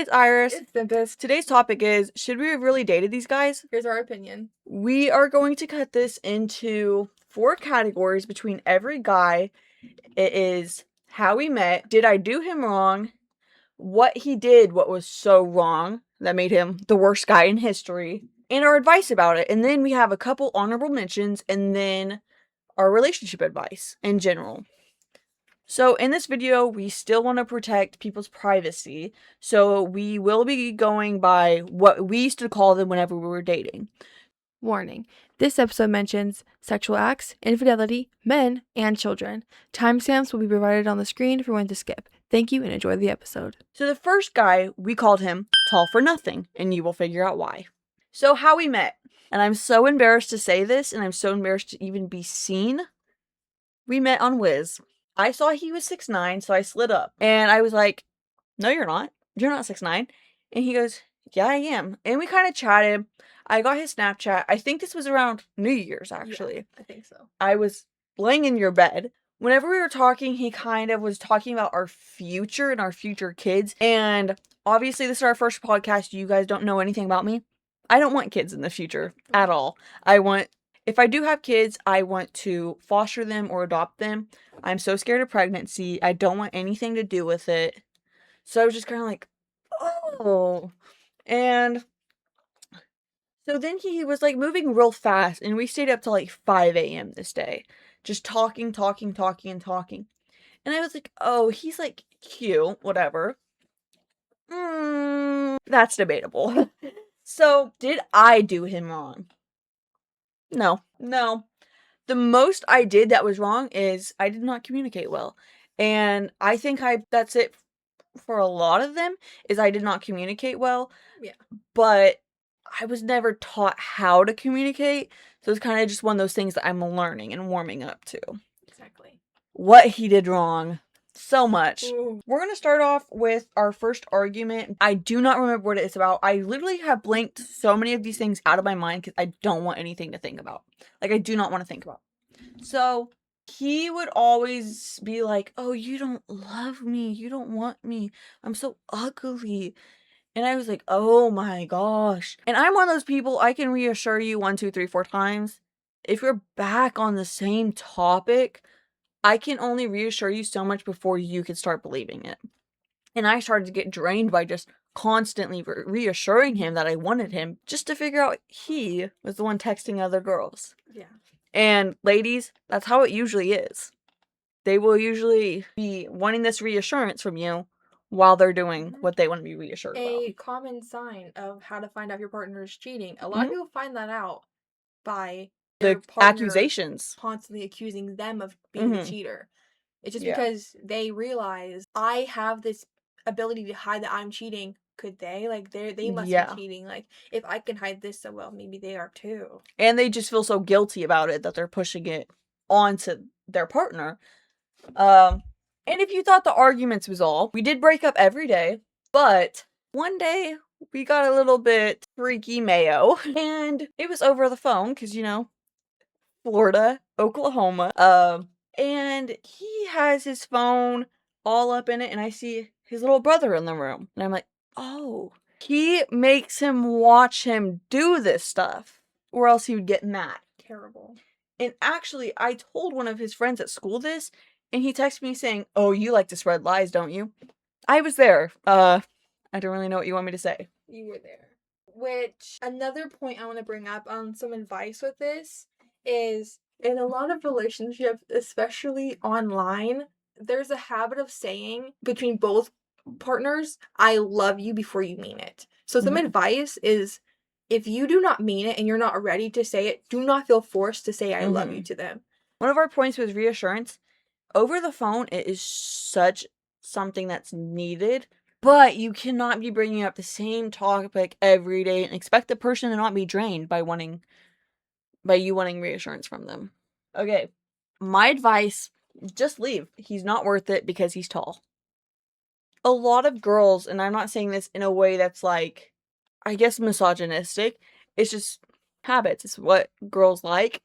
It's Iris. It's Tempest. Today's topic is, should we have really dated these guys? Here's our opinion. We are going to cut this into 4 categories between every guy. It is how we met, did I do him wrong, what he did, what was so wrong that made him the worst guy in history, and our advice about it. And then we have a couple honorable mentions, and then our relationship advice in general. So in this video, we still want to protect people's privacy, so we will be going by what we used to call them whenever we were dating. Warning. This episode mentions sexual acts, infidelity, men, and children. Timestamps will be provided on the screen for when to skip. Thank you and enjoy the episode. So the first guy, we called him Tall for Nothing, and you will figure out why. So how we met, and I'm so embarrassed to say this, and I'm so embarrassed to even be seen. We met on Wiz. I saw he was 6'9", so I slid up. And I was like, no, you're not. You're not 6'9". And he goes, yeah, I am. And we kind of chatted. I got his Snapchat. I think this was around New Year's, actually. Yeah, I think so. I was laying in your bed. Whenever we were talking, he kind of was talking about our future and our future kids. And obviously, this is our first podcast. You guys don't know anything about me. I don't want kids in the future at all. If I do have kids, I want to foster them or adopt them. I'm so scared of pregnancy. I don't want anything to do with it. So I was just kind of like, oh. And so then he was like moving real fast, and we stayed up till like 5 a.m. this day. Just talking. And I was like, oh, he's like cute, whatever. That's debatable. So did I do him wrong? No. The most I did that was wrong is I did not communicate well. And I think that's it for a lot of them, is I did not communicate well. Yeah. But I was never taught how to communicate. So it's kind of just one of those things that I'm learning and warming up to. Exactly. What he did wrong. So much. Ooh. We're going to start off with our first argument. I do not remember what it's about. I literally have blanked so many of these things out of my mind because I don't want anything to think about. Like, I do not want to think about. So, he would always be like, oh, you don't love me. You don't want me. I'm so ugly. And I was like, oh my gosh. And I'm one of those people, I can reassure you 1, 2, 3, 4 times. If you're back on the same topic, I can only reassure you so much before you can start believing it. And I started to get drained by just constantly reassuring him that I wanted him, just to figure out he was the one texting other girls. Yeah. And ladies, that's how it usually is. They will usually be wanting this reassurance from you while they're doing what they want to be reassured about. A common sign of how to find out if your partner is cheating. A lot of people find that out by The accusations. Constantly accusing them of being a cheater. It's just because they realize I have this ability to hide that I'm cheating. Could they? Like, they must be cheating. Like, if I can hide this so well, maybe they are too. And they just feel so guilty about it that they're pushing it onto their partner. And if you thought the arguments was all, we did break up every day, but one day we got a little bit freaky mayo, and it was over the phone because, Florida, Oklahoma. And he has his phone all up in it, and I see his little brother in the room. And I'm like, oh, he makes him watch him do this stuff, or else he would get mad. Terrible. And actually, I told one of his friends at school this, and he texted me saying, oh, you like to spread lies, don't you? I was there. I don't really know what you want me to say. You were there. Which, another point I want to bring up on some advice with this is, in a lot of relationships, especially online, there's a habit of saying between both partners, I love you before you mean it. So some advice is, if you do not mean it and you're not ready to say it, do not feel forced to say I love you to them. One of our points was reassurance. Over the phone, it is such something that's needed, but you cannot be bringing up the same topic every day and expect the person to not be drained by you wanting reassurance from them. Okay, my advice, just leave. He's not worth it because he's tall. A lot of girls, and I'm not saying this in a way that's like, I guess, misogynistic, it's just habits. It's what girls like.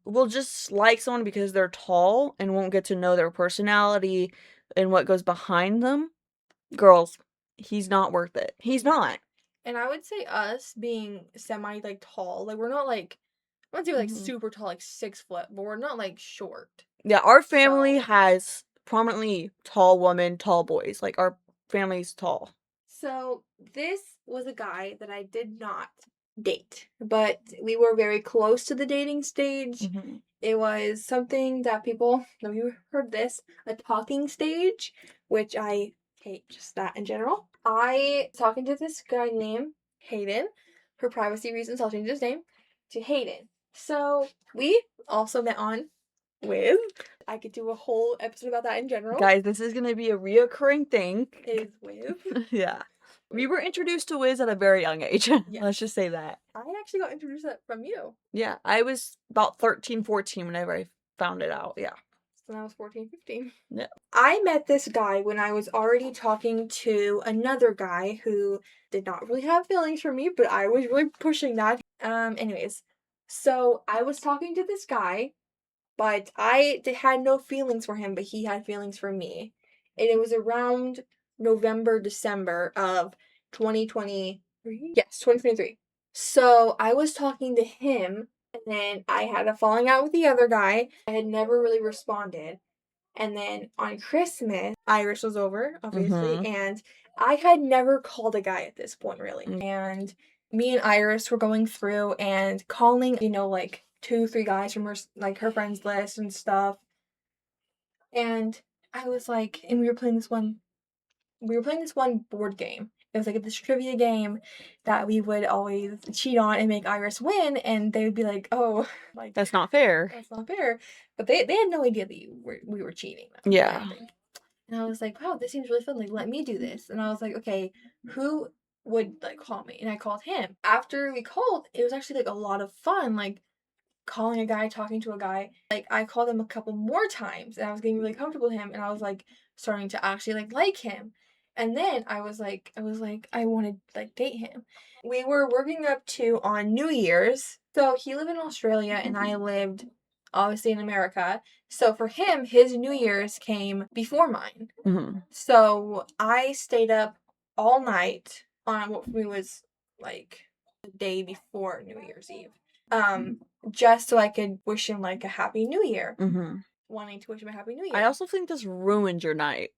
Will just like someone because they're tall and won't get to know their personality and what goes behind them. Girls, he's not worth it. He's not. And I would say us being semi, like, tall, like, we're not, like, I wouldn't say we're, like, Mhm. super tall, like, 6 foot, but we're not, like, short. Yeah, our family So- has prominently tall women, tall boys. Like, our family's tall. So this was a guy that I did not date, but we were very close to the dating stage. Mm-hmm. It was something that people, have you heard this? A talking stage, which I hate just that in general. I was talking to this guy named Hayden. For privacy reasons, I'll change his name to Hayden. So we also met on Wiz. I could do a whole episode about that in general. Guys, this is going to be a reoccurring thing. Is Wiz. Yeah. We were introduced to Wiz at a very young age. Yes. Let's just say that. I actually got introduced that from you. Yeah, I was about 13, 14 whenever I found it out. Yeah. So I was 14, 15. Yeah. I met this guy when I was already talking to another guy who did not really have feelings for me, but I was really pushing that. Anyways, so I was talking to this guy, but I had no feelings for him, but he had feelings for me. And it was around November, December of 2023. Yes, 2023. So I was talking to him, and then I had a falling out with the other guy. I had never really responded. And then on Christmas, Iris was over, obviously, and I had never called a guy at this point, really. And me and Iris were going through and calling, like 2, 3 guys from her friends list and stuff. And I was like, and we were playing this one board game. It was like this trivia game that we would always cheat on and make Iris win, and they would be like, "Oh, like That's not fair." That's not fair." But they had no idea that we were cheating. Yeah. And I was like, "Wow, this seems really fun. Like, let me do this." And I was like, "Okay, who would like call me?" And I called him. After we called, it was actually like a lot of fun. Like calling a guy, talking to a guy. Like I called him a couple more times, and I was getting really comfortable with him, and I was like starting to actually like him. And then I was like, I wanted like date him. We were working up to on New Year's. So he lived in Australia and I lived obviously in America. So for him, his New Year's came before mine. Mm-hmm. So I stayed up all night on what for me was like the day before New Year's Eve. Just so I could wish him like a happy new year. Mm-hmm. Wanting to wish him a happy new year. I also think this ruined your night,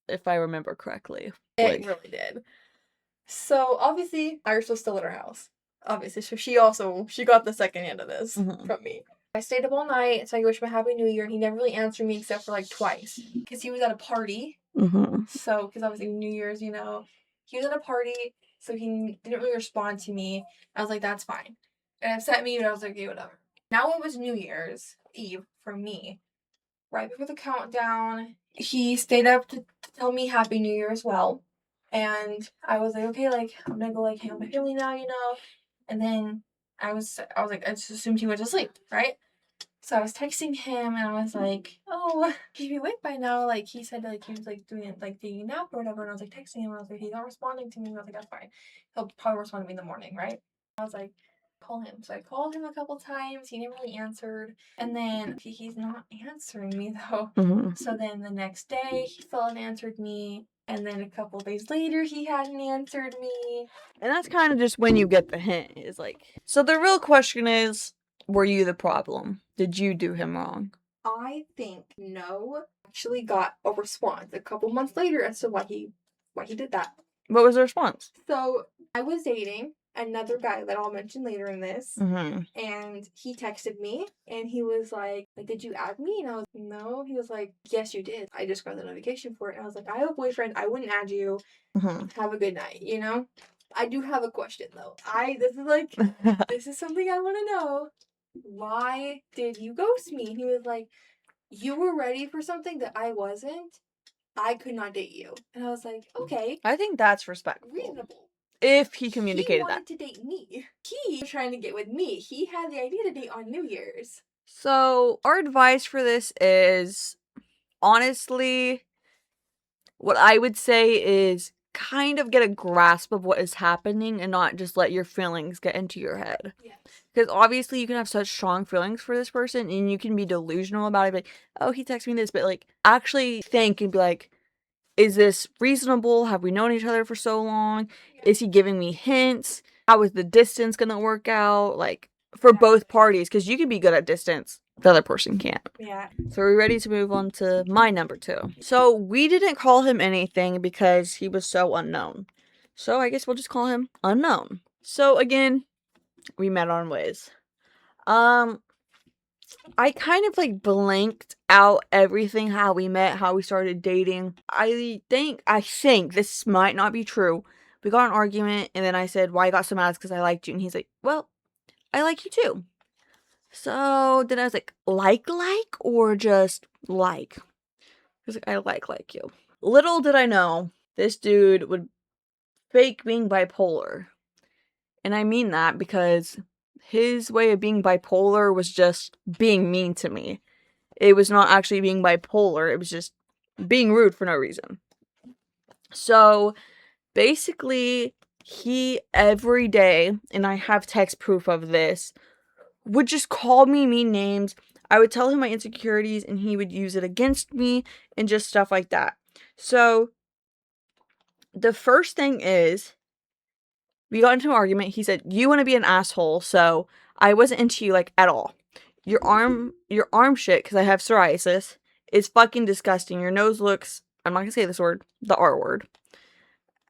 if I remember correctly. It really did. So obviously, Iris was still at her house. Obviously, so she got the second hand of this from me. I stayed up all night, so I wished him a happy new year, and he never really answered me except for like twice, because he was at a party. So, because obviously New Year's, he was at a party, so he didn't really respond to me. I was like, that's fine. It upset me, but I was like, okay, whatever. Now it was New Year's Eve for me. Right before the countdown, he stayed up to tell me Happy New Year as well. And I was like, okay, like, I'm gonna go, like, hang out with my family now, And then I was like, I just assumed he went to sleep, right? So I was texting him, and I was like, oh, he'd be awake by now. Like, he said, like, he was, like, doing it, like, taking a nap or whatever. And I was, like, texting him, and I was like, he's not responding to me. And I was like, that's fine. He'll probably respond to me in the morning, right? I was like, call him. So I called him a couple times. He never really answered. And then he's not answering me, though. So then the next day, he fell and answered me. And then a couple days later, he hadn't answered me. And that's kind of just when you get the hint. Is like, so the real question is, were you the problem? Did you do him wrong? I think no. Actually got a response a couple months later as to why he did that. What was the response? So I was dating another guy that I'll mention later in this, and he texted me, and he was like, did you add me? And I was like, no. He was like, yes, you did. I just got the notification for it. And I was like, I have a boyfriend. I wouldn't add you. Have a good night, I do have a question, though. This is something I want to know. Why did you ghost me? And he was like, you were ready for something that I wasn't. I could not date you. And I was like, okay. I think that's respectful. Reasonable. If he communicated that. He wanted to date me. He was trying to get with me. He had the idea to date on New Year's. So, our advice for this is, honestly, what I would say is kind of get a grasp of what is happening and not just let your feelings get into your head. Yes. Because obviously you can have such strong feelings for this person and you can be delusional about it. Like, oh, he texted me this, but like actually think and be like, is this reasonable? Have we known each other for so long? Is he giving me hints? How is the distance gonna work out? Like, for both parties, because you can be good at distance, the other person can't. Yeah. So we're ready to move on to my number 2. So we didn't call him anything because he was so unknown. So I guess we'll just call him Unknown. So again, we met on Wiz. I kind of like blanked out everything, how we met, how we started dating. I think this might not be true. We got in an argument, and then I said, why I got so mad is because I liked you. And he's like, well, I like you too. So then I was like, or just like? He was like, I like you. Little did I know, this dude would fake being bipolar. And I mean that because his way of being bipolar was just being mean to me. It was not actually being bipolar. It was just being rude for no reason. So basically, he every day, and I have text proof of this, would just call me mean names. I would tell him my insecurities, and he would use it against me and just stuff like that. So the first thing is, we got into an argument. He said, you want to be an asshole, so I wasn't into you, like, at all. Your arm shit, because I have psoriasis, is fucking disgusting. Your nose looks, I'm not gonna say this word, the R word,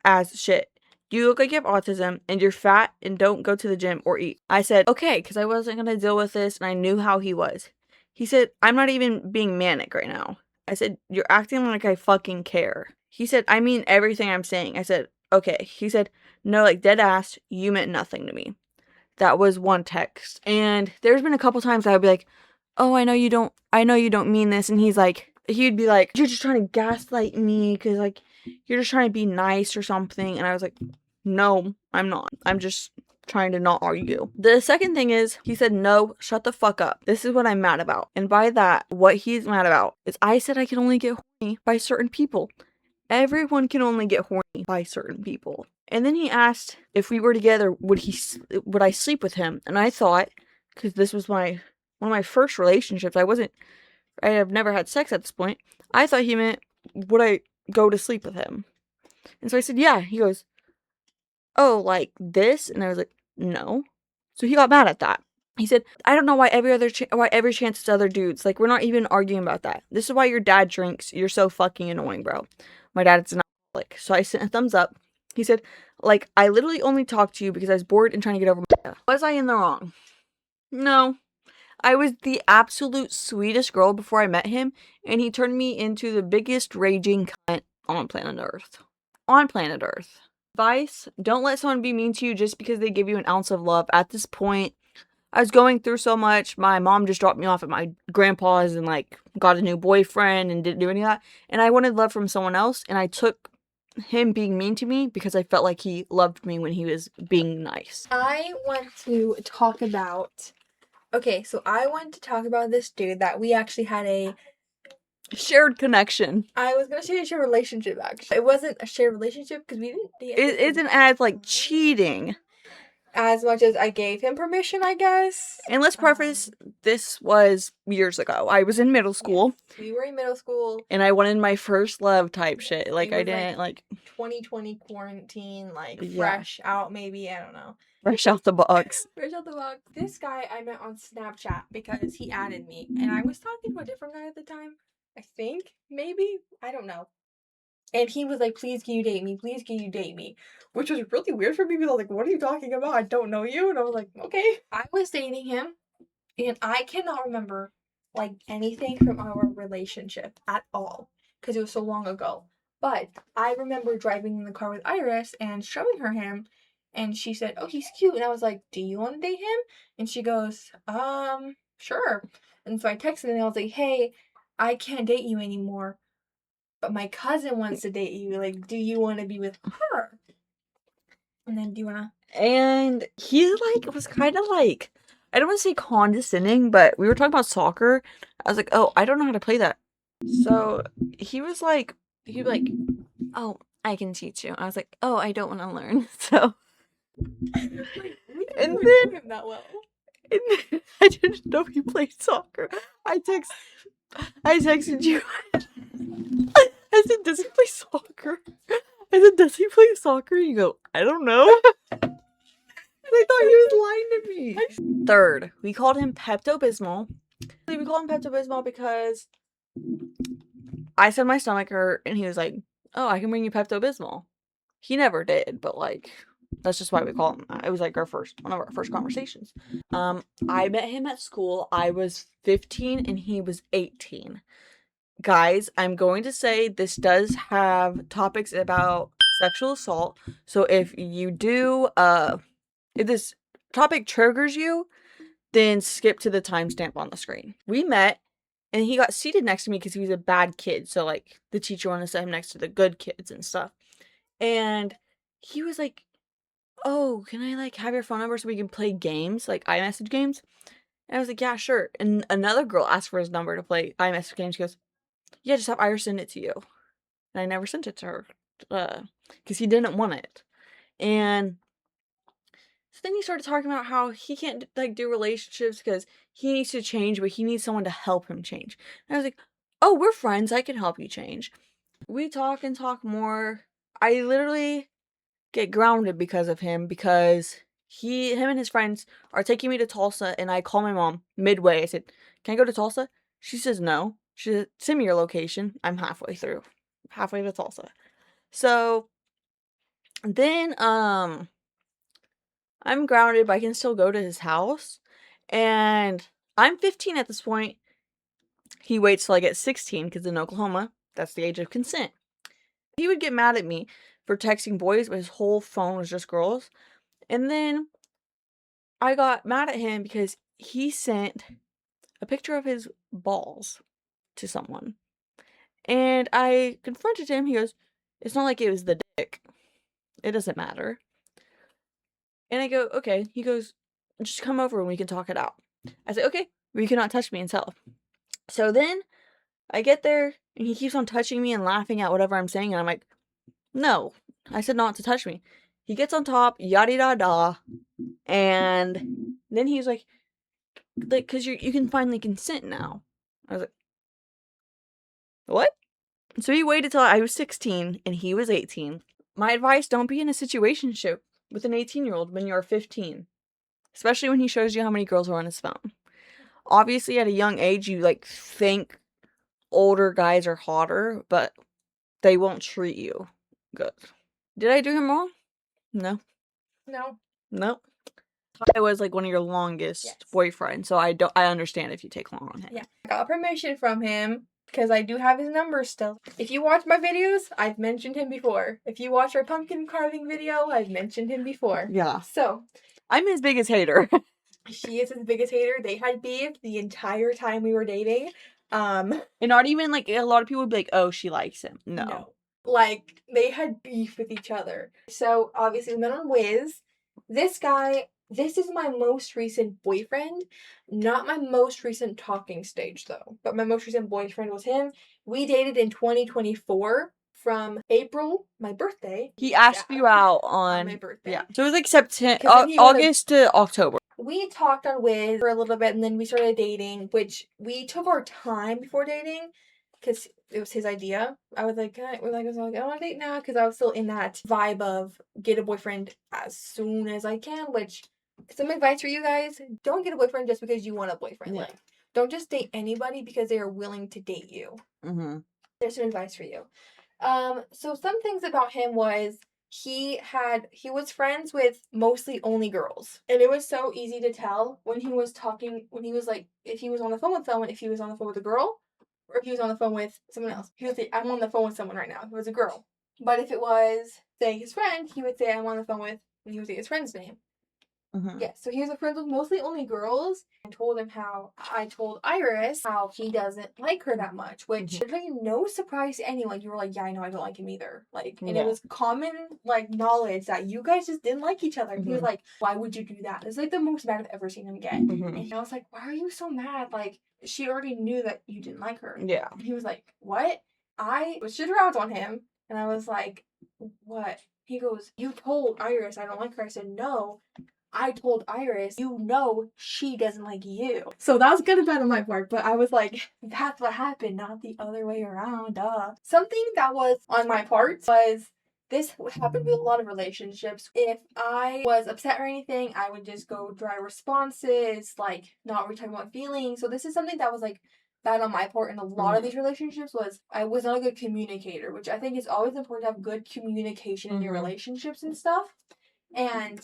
as shit. You look like you have autism, and you're fat, and don't go to the gym or eat. I said, okay, because I wasn't gonna deal with this, and I knew how he was. He said, I'm not even being manic right now. I said, you're acting like I fucking care. He said, I mean everything I'm saying. I said, okay. He said, no, like, dead ass, you meant nothing to me. That was one text. And there's been a couple times I would be like, oh, I know you don't mean this. And he'd be like, you're just trying to gaslight me because, like, you're just trying to be nice or something. And I was like, no, I'm not. I'm just trying to not argue. The second thing is, he said, no, shut the fuck up. This is what I'm mad about. And by that, what he's mad about is I said I can only get horny by certain people. Everyone can only get horny by certain people. And then he asked if we were together, would I sleep with him? And I thought, because this was one of my first relationships, I have never had sex at this point. I thought he meant, would I go to sleep with him? And so I said, yeah. He goes, oh, like this? And I was like, no. So he got mad at that. He said, I don't know why every chance it's other dudes. Like, we're not even arguing about that. This is why your dad drinks. You're so fucking annoying, bro. My dad's an alcoholic. So I sent a thumbs up. He said, like, I literally only talked to you because I was bored and trying to get over my... Was I in the wrong? No. I was the absolute sweetest girl before I met him, and he turned me into the biggest raging cunt on planet Earth. On planet Earth. Advice, don't let someone be mean to you just because they give you an ounce of love. At this point, I was going through so much. My mom just dropped me off at my grandpa's and, like, got a new boyfriend and didn't do any of that. And I wanted love from someone else, and I took him being mean to me because I felt like he loved me when he was being nice. I want to talk about this dude that we actually had a shared connection. I was gonna say a shared relationship, actually. It wasn't a shared relationship because we didn't date. It isn't as, like, cheating. As much as I gave him permission, I guess. And let's preface, this was years ago. I was in middle school. Yes, we were in middle school. And I wanted my first love type shit. Like, I didn't, like... 2020 quarantine, like, fresh out, maybe, I don't know. Fresh out the box. Fresh out the box. This guy I met on Snapchat because he added me. And I was talking to a different guy at the time. I think, maybe, I don't know. And he was like, please, can you date me? Please, can you date me? Which was really weird for me. Like, what are you talking about? I don't know you. And I was like, okay. I was dating him, and I cannot remember, like, anything from our relationship at all. Because it was so long ago. But I remember driving in the car with Iris and showing her him. And she said, oh, he's cute. And I was like, do you want to date him? And she goes, sure. And so I texted and I was like, hey, I can't date you anymore. But my cousin wants to date you. Like, do you want to be with her? And then do you want to... And he, like, was kind of, like, I don't want to say condescending, but we were talking about soccer. I was like, oh, I don't know how to play that. So he was like, oh, I can teach you. I was like, oh, I don't want to learn. So, and then him that well. And then, I didn't know he played soccer. I texted you. I said, does he play soccer? I said, does he play soccer? You go, I don't know. I thought he was lying to me. Third, we called him Pepto-Bismol. We called him Pepto-Bismol because I said my stomach hurt, and he was like, oh, I can bring you Pepto-Bismol. He never did, but like, that's just why we call him that. It was like one of our first conversations. I met him at school. I was 15 and he was 18. Guys, I'm going to say this does have topics about sexual assault. So if you do, if this topic triggers you, then skip to the timestamp on the screen. We met, and he got seated next to me because he was a bad kid. So, like, the teacher wanted to set him next to the good kids and stuff. And he was like, oh, can I, like, have your phone number so we can play games? Like, iMessage games? And I was like, yeah, sure. And another girl asked for his number to play iMessage games. She goes, yeah, just have Iris send it to you. And I never sent it to her. Because he didn't want it. And so then he started talking about how he can't, like, do relationships because he needs to change, but he needs someone to help him change. And I was like, oh, we're friends. I can help you change. We talk and talk more. I literally get grounded because of him, because him and his friends are taking me to Tulsa, and I call my mom midway. I said, can I go to Tulsa? She says no. She said, send me your location. I'm halfway to Tulsa. So then, I'm grounded, but I can still go to his house. And I'm 15 at this point. He waits till I get 16 because in Oklahoma, that's the age of consent. He would get mad at me for texting boys, but his whole phone was just girls. And then I got mad at him because he sent a picture of his balls to someone. And I confronted him. He goes, it's not like it was the dick. It doesn't matter. And I go, okay. He goes, just come over and we can talk it out. I said, okay, but you cannot touch me and tell. So then I get there and he keeps on touching me and laughing at whatever I'm saying. And I'm like, no, I said not to touch me. He gets on top, yada da da. And then he's like, because you can finally consent now. I was like, what? So he waited till I was 16 and he was 18. My advice, don't be in a situationship with an 18-year-old when you're 15. Especially when he shows you how many girls are on his phone. Obviously, at a young age, you, like, think older guys are hotter, but they won't treat you good. Did I do him wrong? No. No. Nope. I was, like, one of your longest boyfriends, so I understand if you take long on him. Yeah. I got permission from him because I do have his number still. If you watch my videos, I've mentioned him before. If you watch our pumpkin carving video, I've mentioned him before. Yeah. So, I'm his biggest hater. She is his biggest hater. They had beef the entire time we were dating. And not even, like, a lot of people would be like, oh, she likes him. No. Like, they had beef with each other. So, obviously, we met on Wiz. This guy, this is my most recent boyfriend. Not my most recent talking stage, though. But my most recent boyfriend was him. We dated in 2024 from April, my birthday. He asked you out on my birthday. Yeah. So it was like September, August August to October. We talked on Wiz for a little bit, and then we started dating, which we took our time before dating because it was his idea. I was like, I want to date now because I was still in that vibe of get a boyfriend as soon as I can. Which, some advice for you guys: don't get a boyfriend just because you want a boyfriend. Yeah. Like, don't just date anybody because they are willing to date you. Mm-hmm. There's some advice for you. So some things about him was he was friends with mostly only girls. And it was so easy to tell when he was talking, when he was like, if he was on the phone with someone, if he was on the phone with a girl, or if he was on the phone with someone else. He would say, I'm on the phone with someone right now, if it was a girl. But if it was, say, his friend, he would say, I'm on the phone with, and he would say his friend's name. Mm-hmm. Yeah, so he was a friend with mostly only girls. I told him how I told Iris how he doesn't like her that much, which is like no surprise to anyone. You were like, yeah, I know, I don't like him either. Like, and it was common like knowledge that you guys just didn't like each other. Mm-hmm. He was like, why would you do that? It's like the most mad I've ever seen him get. Mm-hmm. And I was like, why are you so mad? Like, she already knew that you didn't like her. Yeah. And he was like, what? I was shit around on him, and I was like, what? He goes, you told Iris I don't like her. I said, no. I told Iris, you know she doesn't like you. So that was kind of bad on my part, but I was like, that's what happened, not the other way around, duh. Something that was on my part was, this happened with a lot of relationships. If I was upset or anything, I would just go dry responses, like not really talking about feelings. So this is something that was like bad on my part in a lot of these relationships, was I was not a good communicator, which I think is always important to have good communication in your relationships and stuff. And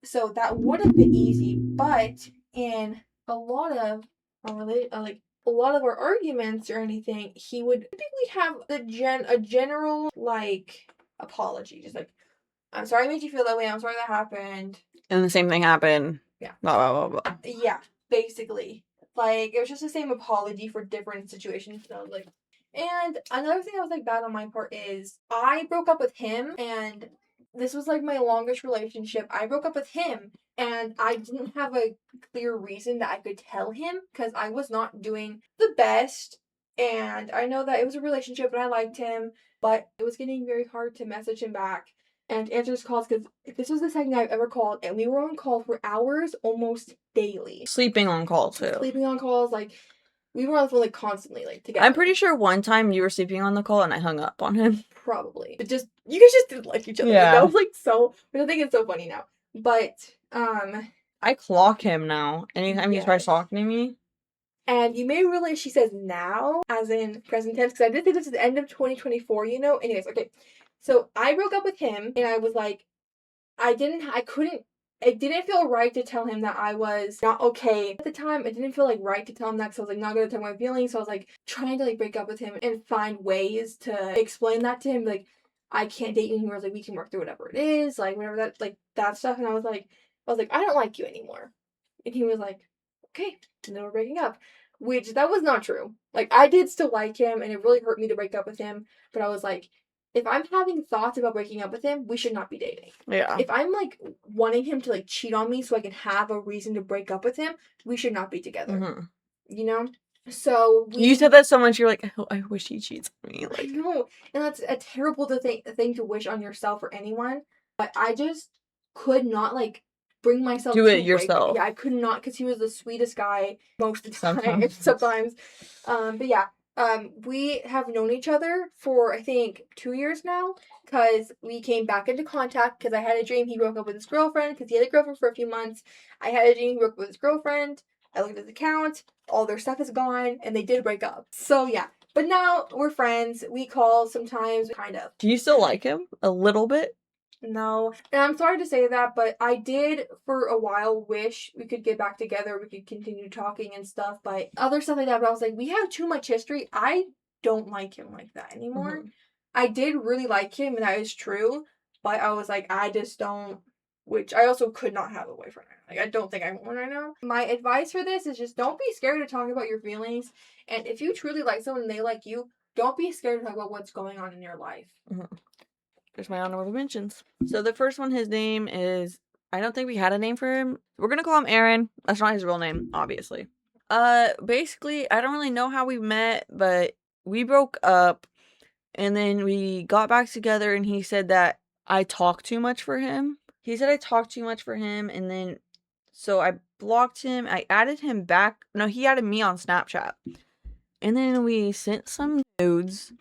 so that would have been easy, but in a lot of like a lot of our arguments or anything, he would typically have a general like apology, just like, I'm sorry I made you feel that way, I'm sorry that happened. And the same thing happened. Yeah. Blah, blah, blah, blah. Yeah, basically. Like, it was just the same apology for different situations. So, like, and another thing that was like bad on my part is I broke up with him, and this was like my longest relationship. I broke up with him, and I didn't have a clear reason that I could tell him because I was not doing the best. And I know that it was a relationship and I liked him, but it was getting very hard to message him back and answer his calls because this was the second I've ever called, and we were on call for hours almost daily. Sleeping on call, too. Sleeping on calls, like, we were on the phone, like, constantly, like, together. I'm pretty sure one time you were sleeping on the call and I hung up on him. Probably. But just, you guys just didn't like each other. Yeah. Like, that was, like, so, which I think it's so funny now. But, I clock him now anytime he tries talking to me. And you may realize she says now, as in present tense, because I did think this at the end of 2024, you know? Anyways, okay. So I broke up with him, and I was like, it didn't feel right to tell him that I was not okay. At the time, it didn't feel like right to tell him that because I was like not gonna tell my feelings. So I was like trying to like break up with him and find ways to explain that to him. Like, I can't date you anymore. Like, we can work through whatever it is, like whatever that stuff. And I was like, I don't like you anymore. And he was like, okay, and then we're breaking up. Which that was not true. Like, I did still like him, and it really hurt me to break up with him. But I was like, if I'm having thoughts about breaking up with him, we should not be dating. Yeah. If I'm like wanting him to like cheat on me so I can have a reason to break up with him, we should not be together. You know? So you said that so much, you're like, oh, I wish he cheats on me. Like, I know. And that's a terrible thing to wish on yourself or anyone. But I just could not like bring myself do to it yourself. Yeah, I could not, because he was the sweetest guy most of the time. Sometimes. But yeah. We have known each other for, I think, 2 years now, because we came back into contact, because I had a dream he broke up with his girlfriend, because he had a girlfriend for a few months. I had a dream he broke up with his girlfriend. I looked at his account, all their stuff is gone, and they did break up. So, yeah. But now, we're friends, we call sometimes, kind of. Do you still like him? A little bit? No. And I'm sorry to say that, but I did for a while wish we could get back together, we could continue talking and stuff, but other stuff like that, but I was like, we have too much history. I don't like him like that anymore. I did really like him, and that is true, but I was like, I just don't, which I also could not have a boyfriend right now. Like, I don't think I want one right now. My advice for this is just don't be scared to talk about your feelings, and if you truly like someone and they like you, don't be scared to talk about what's going on in your life. There's my honorable mentions. So the first one, his name is, I don't think we had a name for him. We're gonna call him Aaron. That's not his real name, obviously. Basically, I don't really know how we met, but we broke up, and then we got back together, and he said that I talk too much for him. He said I talk too much for him, and then, so I blocked him. I added him back. No, he added me on Snapchat. And then we sent some nudes,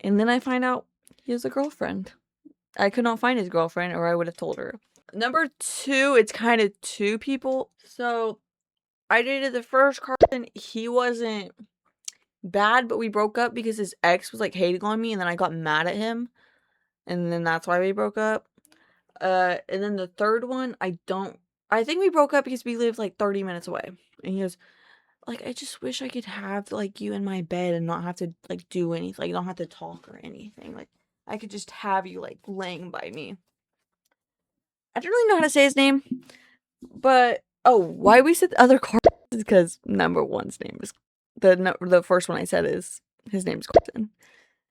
and then I find out he has a girlfriend. I could not find his girlfriend, or I would have told her. Number 2, it's kind of 2 people. So, I dated the first Carson. He wasn't bad, but we broke up because his ex was, like, hating on me, and then I got mad at him. And then that's why we broke up. And then the third one, I think we broke up because we lived, like, 30 minutes away. And he goes, like, I just wish I could have, like, you in my bed and not have to, like, do anything. Like, don't have to talk or anything. Like, I could just have you, like, laying by me. I don't really know how to say his name. But, why we said the other Carson is because number 1's name is, the first one I said is, his name's Carson.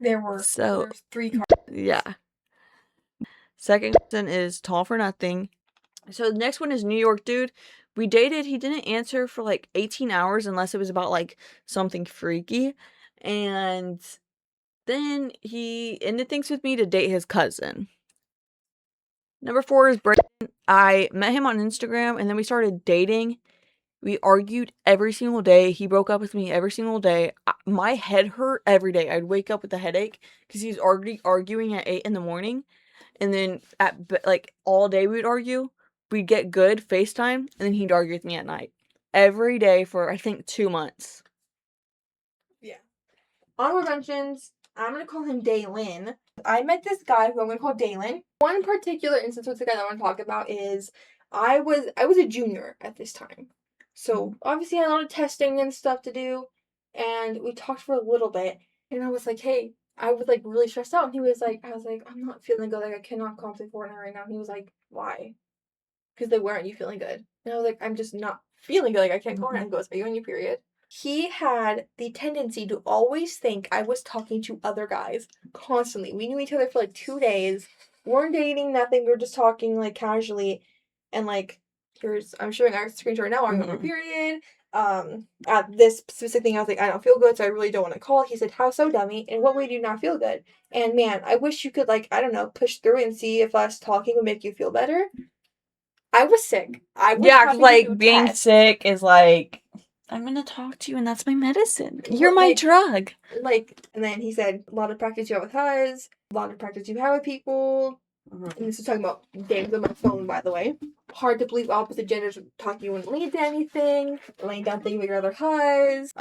There's 3 Carsons. Yeah. Second Carson is Tall for Nothing. So the next one is New York Dude. We dated. He didn't answer for like 18 hours unless it was about like something freaky. And then he ended things with me to date his cousin. Number 4 is Brayden. I met him on Instagram, and then we started dating. We argued every single day. He broke up with me every single day. My head hurt every day. I'd wake up with a headache because he was already arguing at 8 in the morning. And then like all day we'd argue. We'd get good FaceTime, and then he'd argue with me at night. Every day for, I think, 2 months. Yeah. Honorable mentions, I'm going to call him Daylin. I met this guy who I'm going to call Daylin. One particular instance with the guy that I want to talk about is I was a junior at this time. So obviously I had a lot of testing and stuff to do. And we talked for a little bit. And I was like, hey, I was like really stressed out. And he was like, I was like, I'm not feeling good. Like I cannot complete Fortnite right now. And he was like, why? Because they weren't you feeling good. And I was like, I'm just not feeling good. Like I can't go around. He goes, are you on your period? He had the tendency to always think I was talking to other guys constantly. We knew each other for like 2 days. Weren't dating, nothing. We were just talking like casually. And like, I'm showing our screenshot right now. I'm on my period. At this specific thing, I was like, I don't feel good, so I really don't want to call. He said, how so, dummy? In what way do you not feel good? And man, I wish you could like, I don't know, push through it and see if us talking would make you feel better. I was sick. I was Yeah, like being sick is like, I'm gonna talk to you and that's my medicine. You're my drug. Like, and then he said, a lot of practice you have with Huz, a lot of practice you have with people. And this is talking about games on my phone, by the way. Hard to believe opposite genders talking you wouldn't lead to anything. Laying down things with your other Huz.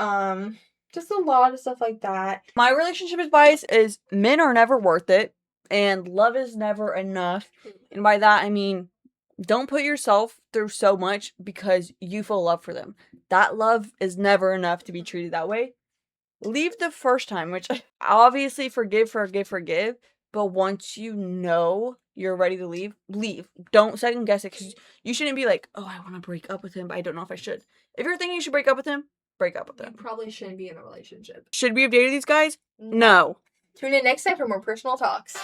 Just a lot of stuff like that. My relationship advice is men are never worth it and love is never enough. And by that I mean, don't put yourself through so much because you feel love for them. That love is never enough to be treated that way. Leave the first time, which obviously forgive. But once you know you're ready to leave, leave. Don't second guess it because you shouldn't be like, oh, I want to break up with him, but I don't know if I should. If you're thinking you should break up with him, break up with him. You probably shouldn't be in a relationship. Should we have dated these guys? No. Tune in next time for more personal talks.